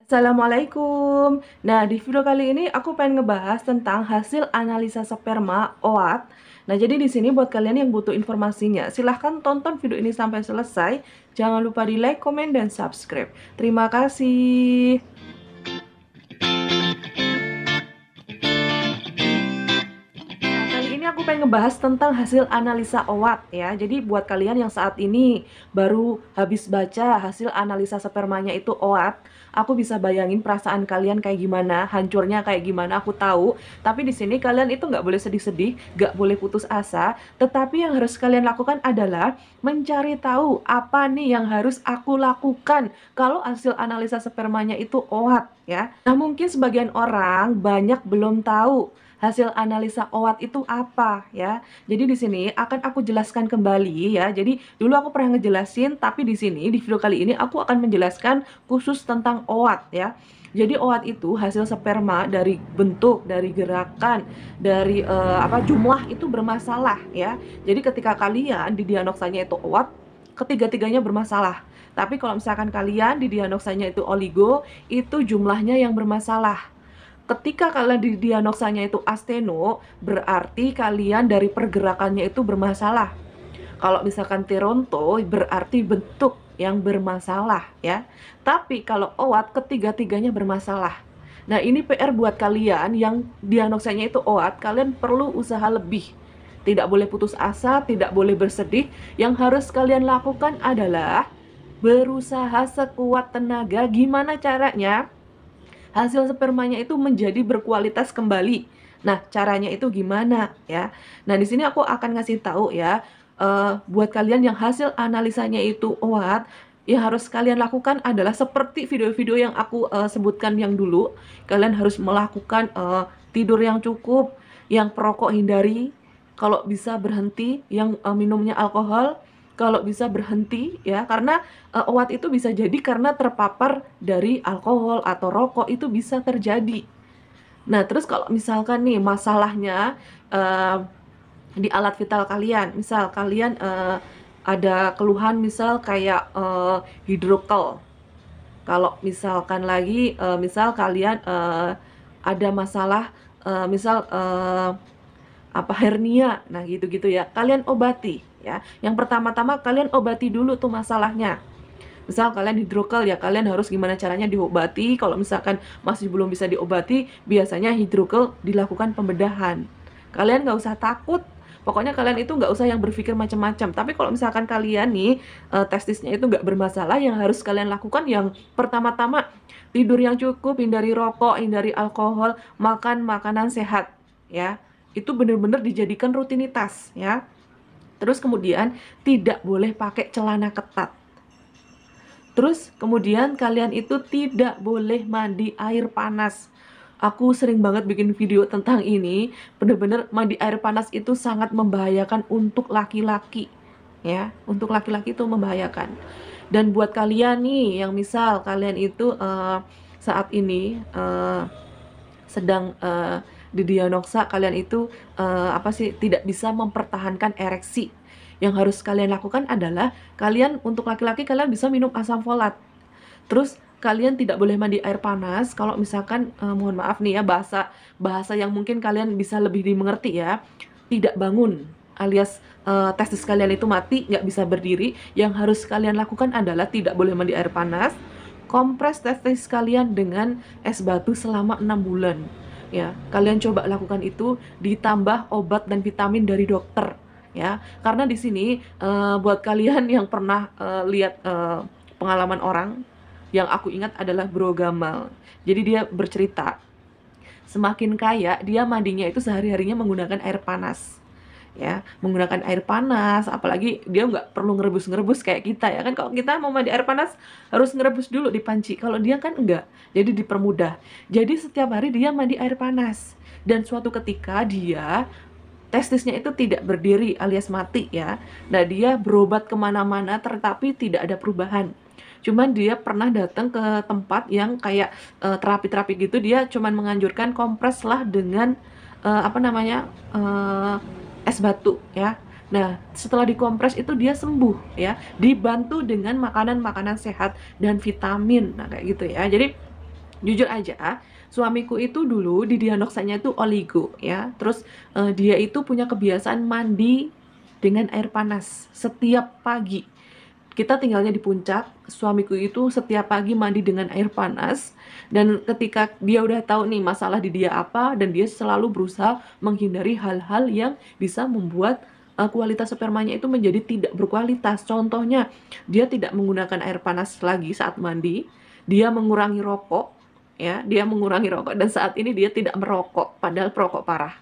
Assalamualaikum. Nah, di video kali ini aku pengen ngebahas tentang hasil analisa sperma OAT. Nah, jadi di sini buat kalian yang butuh informasinya, silahkan tonton video ini sampai selesai. Jangan lupa di like, komen, dan subscribe. Terima kasih. Kali ini aku pengen ngebahas tentang hasil analisa OAT ya. Jadi buat kalian yang saat ini baru habis baca hasil analisa spermanya itu OAT, aku bisa bayangin perasaan kalian kayak gimana, hancurnya kayak gimana, aku tahu. Tapi di sini kalian itu nggak boleh sedih-sedih, nggak boleh putus asa. Tetapi yang harus kalian lakukan adalah mencari tahu apa nih yang harus aku lakukan kalau hasil analisa spermanya itu OAT ya. Nah, mungkin sebagian orang banyak belum tahu hasil analisa OAT itu apa ya. Jadi di sini akan aku jelaskan kembali ya. Jadi dulu aku pernah ngejelasin, tapi di sini di video kali ini aku akan menjelaskan khusus tentang OAT ya. Jadi OAT itu hasil sperma dari bentuk, dari gerakan, dari jumlah itu bermasalah ya. Jadi ketika kalian didiagnosanya itu OAT, ketiga-tiganya bermasalah. Tapi kalau misalkan kalian didiagnosanya itu oligo, itu jumlahnya yang bermasalah. Ketika kalian didiagnosanya itu asteno, berarti kalian dari pergerakannya itu bermasalah. Kalau misalkan Toronto, berarti bentuk yang bermasalah ya. Tapi kalau OAT, ketiga-tiganya bermasalah. Nah, ini PR buat kalian yang diagnosanya itu OAT, kalian perlu usaha lebih. Tidak boleh putus asa, tidak boleh bersedih. Yang harus kalian lakukan adalah berusaha sekuat tenaga. Gimana caranya? Hasil spermanya itu menjadi berkualitas kembali. Nah, caranya itu gimana ya? Nah, di sini aku akan ngasih tahu ya, buat kalian yang hasil analisanya itu OAT, yang harus kalian lakukan adalah seperti video-video yang aku sebutkan yang dulu. Kalian harus melakukan tidur yang cukup, yang perokok hindari, kalau bisa berhenti, yang minumnya alkohol, kalau bisa berhenti ya, karena OAT itu bisa jadi karena terpapar dari alkohol atau rokok, itu bisa terjadi. Nah, terus kalau misalkan nih masalahnya di alat vital kalian, misal kalian ada keluhan misal kayak hidrokel. Kalau misalkan lagi misal kalian ada masalah misal hernia, nah gitu-gitu ya, kalian obati ya. Yang pertama-tama kalian obati dulu tuh masalahnya. Misal kalian hidrokel ya, kalian harus gimana caranya diobati. Kalau misalkan masih belum bisa diobati, biasanya hidrokel dilakukan pembedahan. Kalian nggak usah takut, pokoknya kalian itu nggak usah yang berpikir macam-macam. Tapi kalau misalkan kalian nih testisnya itu nggak bermasalah, yang harus kalian lakukan yang pertama-tama tidur yang cukup, hindari rokok, hindari alkohol, makan makanan sehat ya. Itu benar-benar dijadikan rutinitas ya. Terus kemudian tidak boleh pakai celana ketat. Terus kemudian kalian itu tidak boleh mandi air panas. Aku sering banget bikin video tentang ini. Bener-bener mandi air panas itu sangat membahayakan untuk laki-laki ya. Untuk laki-laki itu membahayakan. Dan buat kalian nih yang misal kalian itu saat ini sedang didiagnosa kalian itu tidak bisa mempertahankan ereksi. Yang harus kalian lakukan adalah kalian untuk laki-laki kalian bisa minum asam folat. Terus kalian tidak boleh mandi air panas kalau misalkan mohon maaf nih ya, bahasa yang mungkin kalian bisa lebih dimengerti ya. Tidak bangun alias testis kalian itu mati, nggak bisa berdiri. Yang harus kalian lakukan adalah tidak boleh mandi air panas, kompres testis kalian dengan es batu selama 6 bulan. Ya, kalian coba lakukan itu, ditambah obat dan vitamin dari dokter ya. Karena di sini buat kalian yang pernah lihat pengalaman orang, yang aku ingat adalah Bro Gamal. Jadi dia bercerita, semakin kaya dia mandinya itu sehari-harinya menggunakan air panas. Ya, menggunakan air panas, apalagi dia nggak perlu ngerebus-ngerebus kayak kita ya kan. Kalau kita mau mandi air panas harus ngerebus dulu di panci, kalau dia kan enggak, jadi dipermudah. Jadi setiap hari dia mandi air panas, dan suatu ketika dia testisnya itu tidak berdiri alias mati ya. Nah, dia berobat kemana-mana tetapi tidak ada perubahan. Cuman dia pernah datang ke tempat yang kayak terapi-terapi gitu, dia cuman menganjurkan kompres lah dengan es batu ya. Nah, setelah dikompres itu dia sembuh ya, dibantu dengan makanan-makanan sehat dan vitamin. Nah, kayak gitu ya. Jadi Jujur aja, suamiku itu dulu didiagnosanya itu oligo ya. Terus dia itu punya kebiasaan mandi dengan air panas setiap pagi. Kita tinggalnya di puncak, suamiku itu setiap pagi mandi dengan air panas, dan ketika dia udah tahu nih masalah di dia apa, dan dia selalu berusaha menghindari hal-hal yang bisa membuat kualitas spermanya itu menjadi tidak berkualitas. Contohnya, dia tidak menggunakan air panas lagi saat mandi, dia mengurangi rokok, ya, dia mengurangi rokok, dan saat ini dia tidak merokok, padahal perokok parah.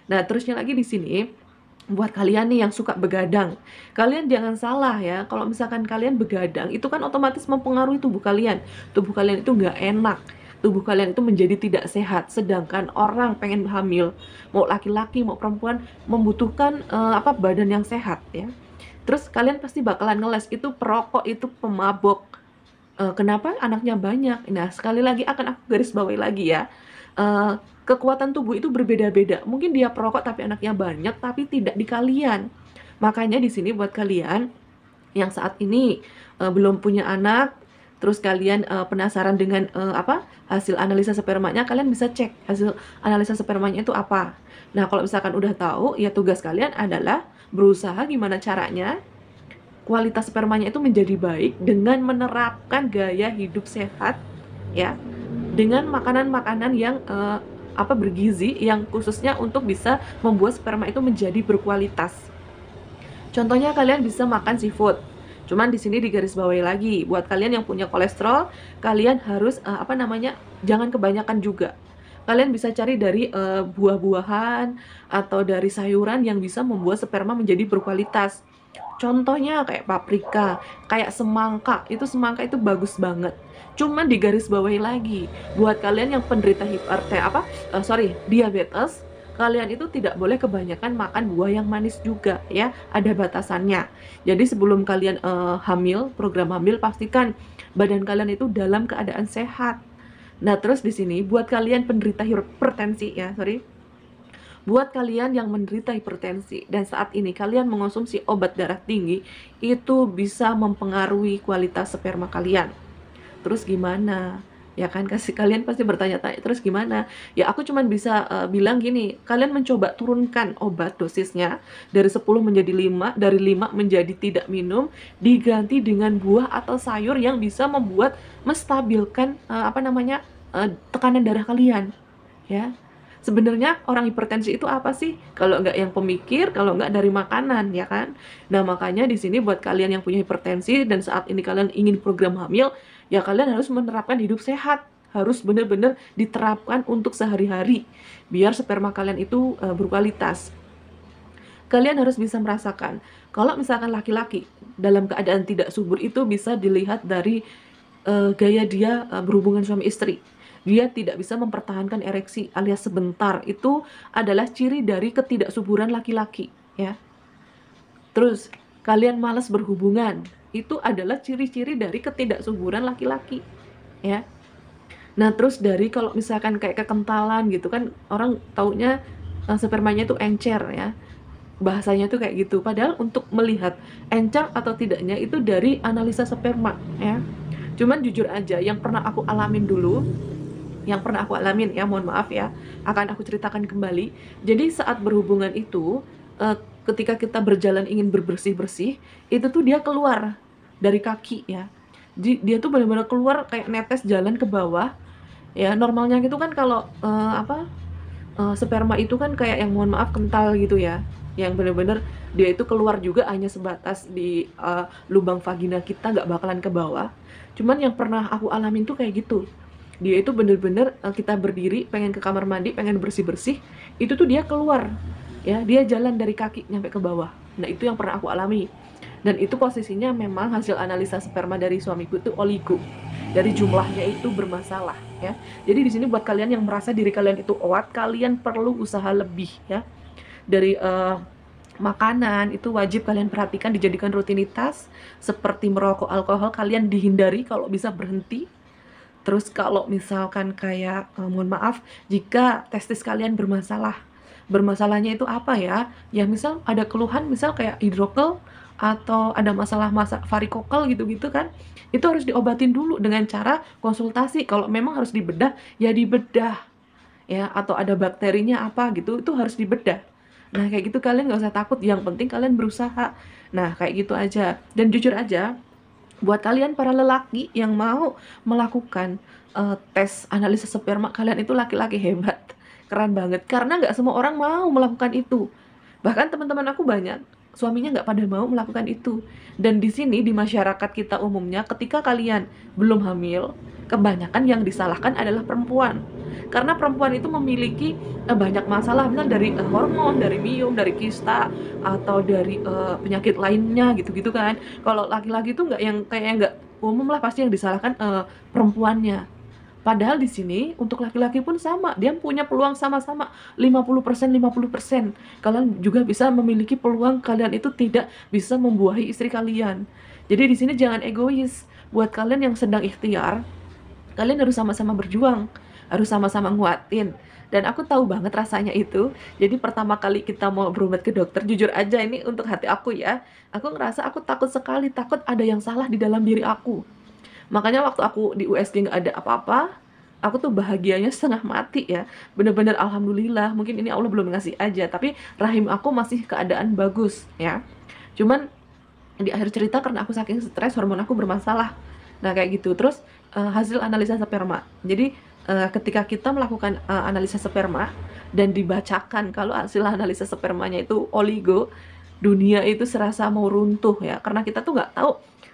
Nah, terusnya lagi di sini, buat kalian nih yang suka begadang, kalian jangan salah ya, kalau misalkan kalian begadang, itu kan otomatis mempengaruhi tubuh kalian. Tubuh kalian itu nggak enak, tubuh kalian itu menjadi tidak sehat. Sedangkan orang pengen hamil, mau laki-laki mau perempuan, membutuhkan badan yang sehat ya. Terus kalian pasti bakalan ngeles, itu perokok, itu pemabok. Kenapa anaknya banyak? Nah, sekali lagi akan aku garis bawahi lagi ya. Kekuatan tubuh itu berbeda-beda. Mungkin dia perokok tapi anaknya banyak, tapi tidak di kalian. Makanya di sini buat kalian yang saat ini belum punya anak, terus kalian penasaran dengan hasil analisa spermanya, kalian bisa cek hasil analisa spermanya itu apa. Nah, kalau misalkan udah tahu, ya tugas kalian adalah berusaha gimana caranya kualitas spermanya itu menjadi baik dengan menerapkan gaya hidup sehat ya, dengan makanan-makanan yang bergizi, yang khususnya untuk bisa membuat sperma itu menjadi berkualitas. Contohnya kalian bisa makan seafood. Cuman di sini digarisbawahi lagi, buat kalian yang punya kolesterol, kalian harus jangan kebanyakan juga. Kalian bisa cari dari buah-buahan atau dari sayuran yang bisa membuat sperma menjadi berkualitas. Contohnya kayak paprika, kayak semangka. Itu semangka itu bagus banget. Cuman digarisbawahi lagi, buat kalian yang penderita diabetes, kalian itu tidak boleh kebanyakan makan buah yang manis juga ya, ada batasannya. Jadi sebelum kalian program hamil, pastikan badan kalian itu dalam keadaan sehat. Nah, terus di sini buat kalian penderita hipertensi ya, buat kalian yang menderita hipertensi dan saat ini kalian mengonsumsi obat darah tinggi, itu bisa mempengaruhi kualitas sperma kalian. Terus gimana? Ya kan, kalian pasti bertanya-tanya, terus gimana? Ya aku cuman bisa bilang gini, kalian mencoba turunkan obat dosisnya dari 10 menjadi 5, dari 5 menjadi tidak minum, diganti dengan buah atau sayur yang bisa membuat menstabilkan tekanan darah kalian. Ya. Sebenarnya orang hipertensi itu apa sih? Kalau nggak yang pemikir, kalau nggak dari makanan, ya kan? Nah, makanya di sini buat kalian yang punya hipertensi dan saat ini kalian ingin program hamil, ya kalian harus menerapkan hidup sehat. Harus benar-benar diterapkan untuk sehari-hari, biar sperma kalian itu berkualitas. Kalian harus bisa merasakan, kalau misalkan laki-laki dalam keadaan tidak subur itu bisa dilihat dari gaya dia berhubungan suami istri. Dia tidak bisa mempertahankan ereksi alias sebentar, itu adalah ciri dari ketidaksuburan laki-laki ya. Terus kalian malas berhubungan, itu adalah ciri-ciri dari ketidaksuburan laki-laki ya. Nah, terus dari kalau misalkan kayak kekentalan gitu kan, orang taunya spermanya itu encer ya, bahasanya tuh kayak gitu. Padahal untuk melihat encer atau tidaknya itu dari analisa sperma ya. Cuman jujur aja, yang pernah aku alamin ya, mohon maaf ya, akan aku ceritakan kembali. Jadi saat berhubungan itu, ketika kita berjalan ingin berbersih-bersih, itu tuh dia keluar dari kaki ya. Dia tuh benar-benar keluar kayak netes jalan ke bawah ya. Normalnya gitu kan kalau sperma itu kan kayak yang mohon maaf kental gitu ya, yang benar-benar dia itu keluar juga hanya sebatas di lubang vagina kita, nggak bakalan ke bawah. Cuman yang pernah aku alamin tuh kayak gitu, dia itu bener-bener kita berdiri pengen ke kamar mandi, pengen bersih-bersih, itu tuh dia keluar ya, dia jalan dari kaki nyampe ke bawah. Nah, itu yang pernah aku alami, dan itu posisinya memang hasil analisa sperma dari suamiku itu oligo, dari jumlahnya itu bermasalah ya. Jadi di sini buat kalian yang merasa diri kalian itu OAT, kalian perlu usaha lebih ya. Dari makanan itu wajib kalian perhatikan, dijadikan rutinitas. Seperti merokok, alkohol kalian dihindari, kalau bisa berhenti. Terus kalau misalkan kayak mohon maaf, jika testis kalian bermasalah, bermasalahnya itu apa ya? Ya misal ada keluhan, misal kayak hidrokel atau ada masalah varikokel gitu-gitu kan, itu harus diobatin dulu dengan cara konsultasi. Kalau memang harus dibedah, ya dibedah ya, atau ada bakterinya apa gitu, itu harus dibedah. Nah kayak gitu kalian nggak usah takut, yang penting kalian berusaha. Nah kayak gitu aja. Dan jujur aja, buat kalian para lelaki yang mau melakukan tes analisis sperma, kalian itu laki-laki hebat, keren banget, karena nggak semua orang mau melakukan itu. Bahkan teman-teman aku banyak suaminya nggak pada mau melakukan itu. Dan di sini di masyarakat kita umumnya, ketika kalian belum hamil, kebanyakan yang disalahkan adalah perempuan, karena perempuan itu memiliki banyak masalah, misalnya dari hormon, dari miom, dari kista, atau dari penyakit lainnya gitu-gitu kan. Kalau laki-laki itu nggak, yang kayak nggak umum lah, pasti yang disalahkan perempuannya. Padahal di sini untuk laki-laki pun sama, dia punya peluang sama-sama 50%, 50%. Kalian juga bisa memiliki peluang, kalian itu tidak bisa membuahi istri kalian. Jadi di sini jangan egois. Buat kalian yang sedang ikhtiar, kalian harus sama-sama berjuang, harus sama-sama nguatin. Dan aku tahu banget rasanya itu. Jadi pertama kali kita mau berobat ke dokter, jujur aja ini untuk hati aku ya, aku ngerasa aku takut sekali, takut ada yang salah di dalam diri aku. Makanya waktu aku di USG nggak ada apa-apa, aku tuh bahagianya setengah mati ya. Bener-bener alhamdulillah, mungkin ini Allah belum ngasih aja, tapi rahim aku masih keadaan bagus ya. Cuman di akhir cerita karena aku saking stres, hormon aku bermasalah. Nah kayak gitu. Terus hasil analisa sperma. Jadi ketika kita melakukan analisa sperma dan dibacakan kalau hasil analisa spermanya itu oligo, dunia itu serasa mau runtuh ya. Karena kita tuh nggak tahu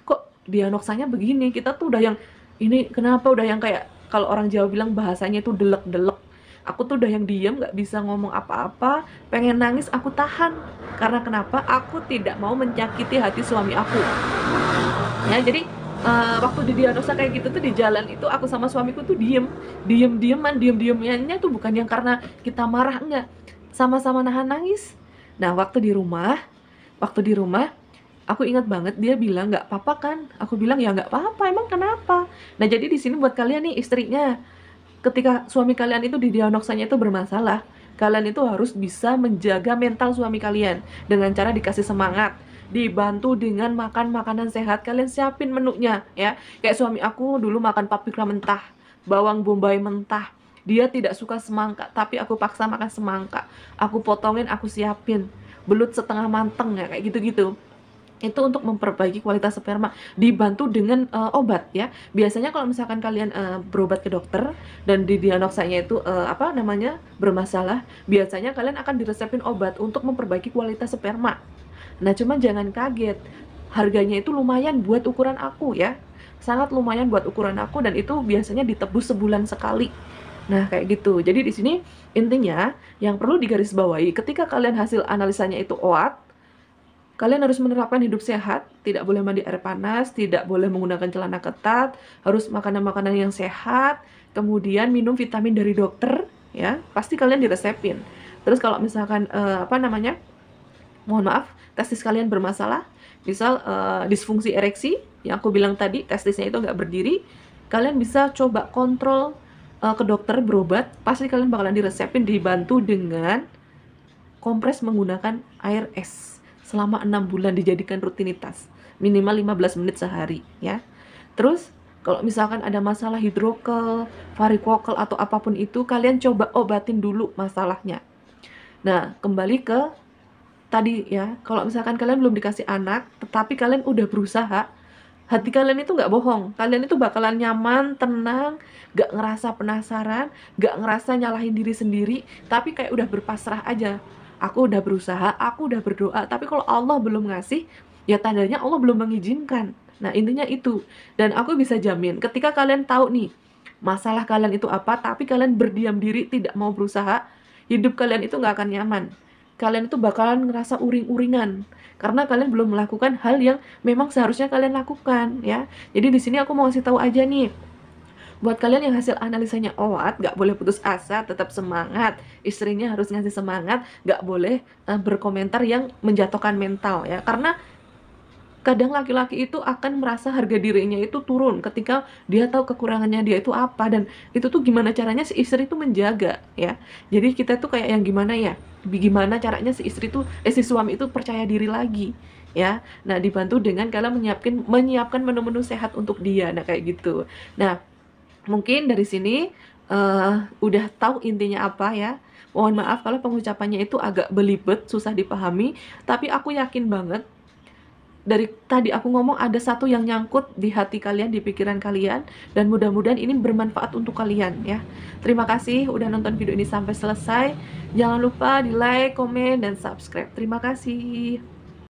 kok diagnosanya begini. Kita tuh udah yang ini kenapa, udah yang kayak kalau orang Jawa bilang bahasanya itu delek-delek. Aku tuh udah yang diem, nggak bisa ngomong apa-apa, pengen nangis, aku tahan. Karena kenapa? Aku tidak mau menyakiti hati suami aku. Ya, jadi waktu didiagnosa kayak gitu tuh di jalan itu aku sama suamiku tuh diem-diemannya tuh bukan yang karena kita marah, enggak. Sama-sama nahan nangis. Nah, waktu di rumah aku ingat banget dia bilang nggak apa-apa kan, aku bilang ya nggak apa-apa, emang kenapa. Nah jadi di sini buat kalian nih istrinya, ketika suami kalian itu didiagnosanya itu bermasalah, kalian itu harus bisa menjaga mental suami kalian dengan cara dikasih semangat, dibantu dengan makan makanan sehat, kalian siapin menunya ya. Kayak suami aku dulu makan paprika mentah, bawang bombay mentah, dia tidak suka semangka, tapi aku paksa makan semangka, aku potongin, aku siapin belut setengah mateng ya, kayak gitu-gitu. Itu untuk memperbaiki kualitas sperma, dibantu dengan obat ya. Biasanya kalau misalkan kalian berobat ke dokter dan didiagnosanya itu apa namanya bermasalah, biasanya kalian akan diresepin obat untuk memperbaiki kualitas sperma. Nah cuman jangan kaget, harganya itu lumayan buat ukuran aku ya, sangat lumayan buat ukuran aku, dan itu biasanya ditebus sebulan sekali. Nah kayak gitu. Jadi di sini intinya yang perlu digarisbawahi, ketika kalian hasil analisanya itu OAT, kalian harus menerapkan hidup sehat, tidak boleh mandi air panas, tidak boleh menggunakan celana ketat, harus makanan-makanan yang sehat, kemudian minum vitamin dari dokter, ya, pasti kalian diresepin. Terus kalau misalkan apa namanya, mohon maaf, testis kalian bermasalah, misal disfungsi ereksi, yang aku bilang tadi, testisnya itu nggak berdiri, kalian bisa coba kontrol ke dokter berobat, pasti kalian bakalan diresepin, dibantu dengan kompres menggunakan air es selama 6 bulan, dijadikan rutinitas minimal 15 menit sehari ya. Terus kalau misalkan ada masalah hidrokel, varikokel atau apapun itu, kalian coba obatin dulu masalahnya. Nah kembali ke tadi ya, kalau misalkan kalian belum dikasih anak tetapi kalian udah berusaha, hati kalian itu nggak bohong, kalian itu bakalan nyaman, tenang, nggak ngerasa penasaran, nggak ngerasa nyalahin diri sendiri, tapi kayak udah berpasrah aja. Aku udah berusaha, aku udah berdoa, tapi kalau Allah belum ngasih, ya tandanya Allah belum mengizinkan. Nah intinya itu. Dan aku bisa jamin ketika kalian tahu nih masalah kalian itu apa, tapi kalian berdiam diri, tidak mau berusaha, hidup kalian itu nggak akan nyaman. Kalian itu bakalan ngerasa uring-uringan karena kalian belum melakukan hal yang memang seharusnya kalian lakukan ya. Jadi di sini aku mau ngasih tahu aja nih, buat kalian yang hasil analisanya OAT, nggak boleh putus asa, tetap semangat. Istrinya harus ngasih semangat, nggak boleh berkomentar yang menjatuhkan mental ya. Karena kadang laki-laki itu akan merasa harga dirinya itu turun ketika dia tahu kekurangannya dia itu apa, dan itu tuh gimana caranya si istri itu menjaga ya. Jadi kita tuh kayak yang gimana ya, gimana caranya si istri tuh si suami itu percaya diri lagi ya. Nah, dibantu dengan kalian menyiapkan menu-menu sehat untuk dia, nah kayak gitu. Nah, mungkin dari sini, udah tahu intinya apa ya. Mohon maaf kalau pengucapannya itu agak belibet, susah dipahami, tapi aku yakin banget dari tadi aku ngomong ada satu yang nyangkut di hati kalian, di pikiran kalian, dan mudah-mudahan ini bermanfaat untuk kalian ya. Terima kasih udah nonton video ini sampai selesai. Jangan lupa di like, komen, dan subscribe. Terima kasih.